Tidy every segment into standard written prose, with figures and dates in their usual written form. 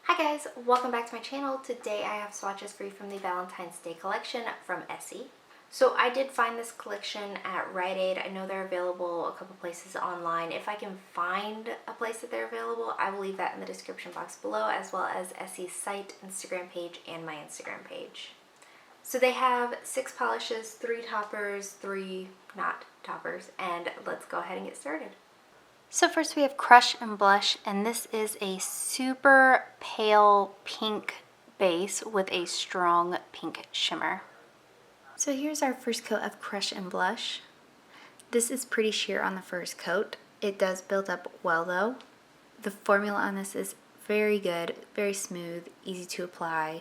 Hi guys, welcome back to my channel. Today I have swatches for you from the Valentine's Day collection from Essie. So I did find this collection at Rite Aid. I know they're available a couple places online. If I can find a place that they're available, I will leave that in the description box below, as well as Essie's site, Instagram page, and my Instagram page. So they have 6 polishes, 3 toppers, 3 not toppers, and let's go ahead and get started. So first we have Crush and Blush, and this is a super pale pink base with a strong pink shimmer. So here's our first coat of Crush and Blush. This is pretty sheer on the first coat. It does build up well though. The formula on this is very good, very smooth, easy to apply,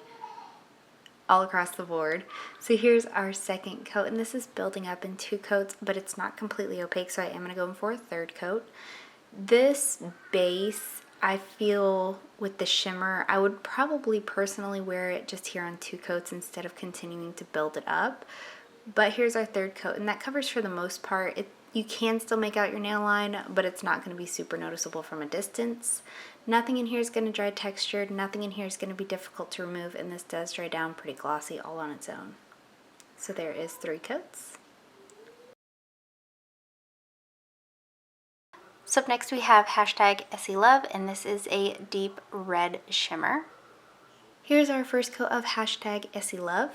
all across the board. So here's our second coat, and this is building up in 2 coats, but it's not completely opaque, so I am going to go in for a third coat. This base, I feel with the shimmer, I would probably personally wear it just here on 2 coats instead of continuing to build it up. But here's our third coat, and that covers for the most part. You can still make out your nail line, but it's not going to be super noticeable from a distance. Nothing in here is going to dry textured, nothing in here is going to be difficult to remove, and this does dry down pretty glossy all on its own. So there is 3 coats. So up next we have hashtag essielove, and this is a deep red shimmer. Here's our first coat of hashtag essielove.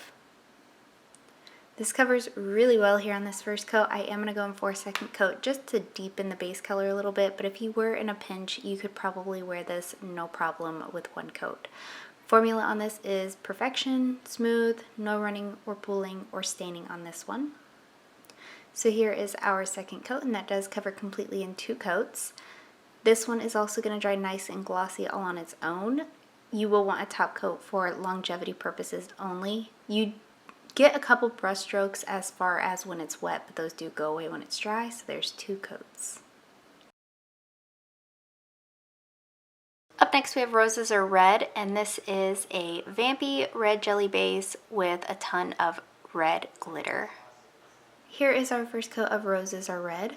This covers really well here on this first coat. I am going to go in for a second coat just to deepen the base color a little bit, but if you were in a pinch, you could probably wear this no problem with 1 coat. Formula on this is perfection, smooth, no running or pooling or staining on this one. So here is our second coat, and that does cover completely in 2 coats. This one is also going to dry nice and glossy all on its own. You will want a top coat for longevity purposes only. You get a couple brush strokes as far as when it's wet, but those do go away when it's dry, so there's 2 coats. Up next we have Roses Are Red, and this is a vampy red jelly base with a ton of red glitter. Here is our first coat of Roses Are Red.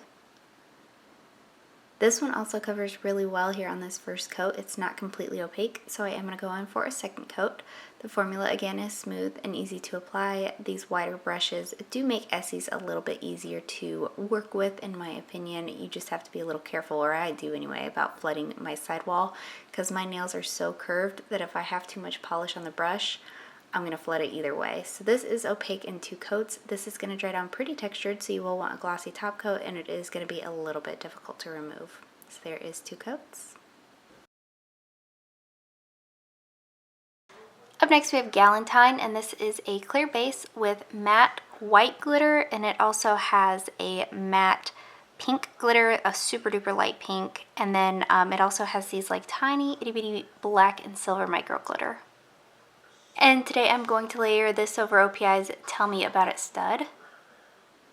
This one also covers really well here on this first coat. It's not completely opaque, so I am going to go in for a second coat. The formula again is smooth and easy to apply. These wider brushes do make Essie's a little bit easier to work with, in my opinion. You just have to be a little careful, or I do anyway, about flooding my sidewall, because my nails are so curved that if I have too much polish on the brush, I'm going to flood it either way. So this is opaque in 2 coats. This is going to dry down pretty textured, so you will want a glossy top coat, and it is going to be a little bit difficult to remove. So there is 2 coats. Up next we have Galentine, and this is a clear base with matte white glitter, and it also has a matte pink glitter, a super duper light pink, and then it also has these like tiny itty bitty black and silver micro glitter. And today I'm going to layer this over OPI's Tell Me About It stud.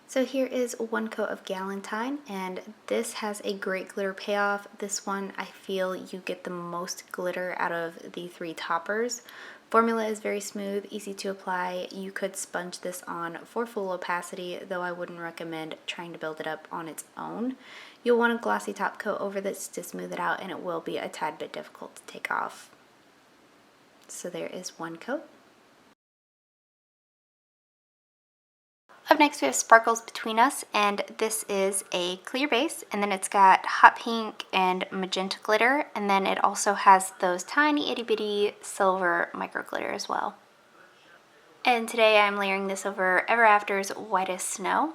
So here is 1 coat of Galentine, and this has a great glitter payoff. This one I feel you get the most glitter out of the 3 toppers. Formula is very smooth, easy to apply. You could sponge this on for full opacity, though I wouldn't recommend trying to build it up on its own. You'll want a glossy top coat over this to smooth it out, and it will be a tad bit difficult to take off. So there is 1 coat. Up next we have Sparkles Between Us, and this is a clear base, and then it's got hot pink and magenta glitter, and then it also has those tiny itty bitty silver micro glitter as well. And today I'm layering this over Ever After's White as Snow.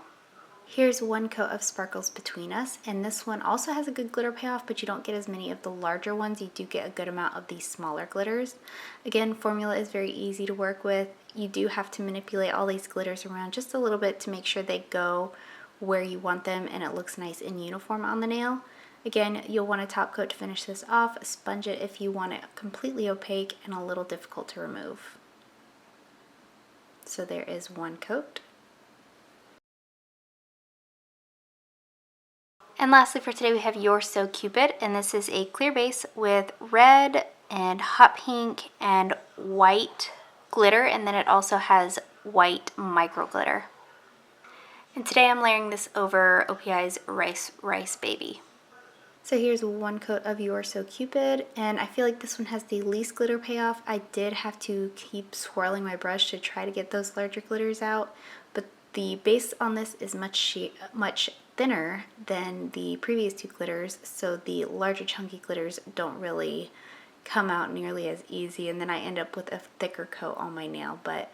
Here's 1 coat of Sparkles Between Us, and this one also has a good glitter payoff, but you don't get as many of the larger ones. You do get a good amount of these smaller glitters. Again, formula is very easy to work with. You do have to manipulate all these glitters around just a little bit to make sure they go where you want them and it looks nice and uniform on the nail. Again, you'll want a top coat to finish this off. Sponge it if you want it completely opaque and a little difficult to remove. So there is 1 coat. And lastly for today we have Your So Cupid, and this is a clear base with red and hot pink and white glitter, and then it also has white micro glitter. And today I'm layering this over OPI's Rice Baby. So here's one coat of your So Cupid, and I feel like this one has the least glitter payoff. I did have to keep swirling my brush to try to get those larger glitters out, but the base on this is much thinner than the previous two glitters, so the larger chunky glitters don't really come out nearly as easy, and then I end up with a thicker coat on my nail, but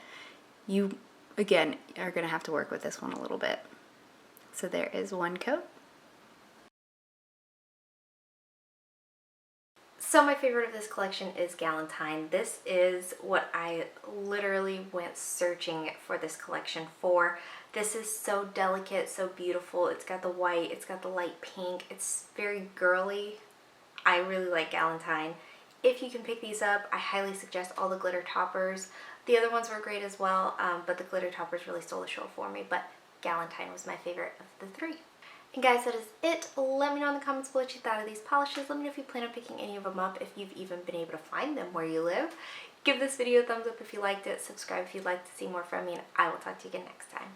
you, again, are going to have to work with this one a little bit. So there is one coat. So my favorite of this collection is Galentine. This is what I literally went searching for this collection for. This is so delicate, so beautiful. It's got the white, it's got the light pink. It's very girly. I really like Galentine. If you can pick these up, I highly suggest all the glitter toppers. The other ones were great as well, but the glitter toppers really stole the show for me. But Galentine was my favorite of the three. And guys, that is it. Let me know in the comments what you thought of these polishes. Let me know if you plan on picking any of them up, if you've even been able to find them where you live. Give this video a thumbs up if you liked it. Subscribe if you'd like to see more from me, and I will talk to you again next time.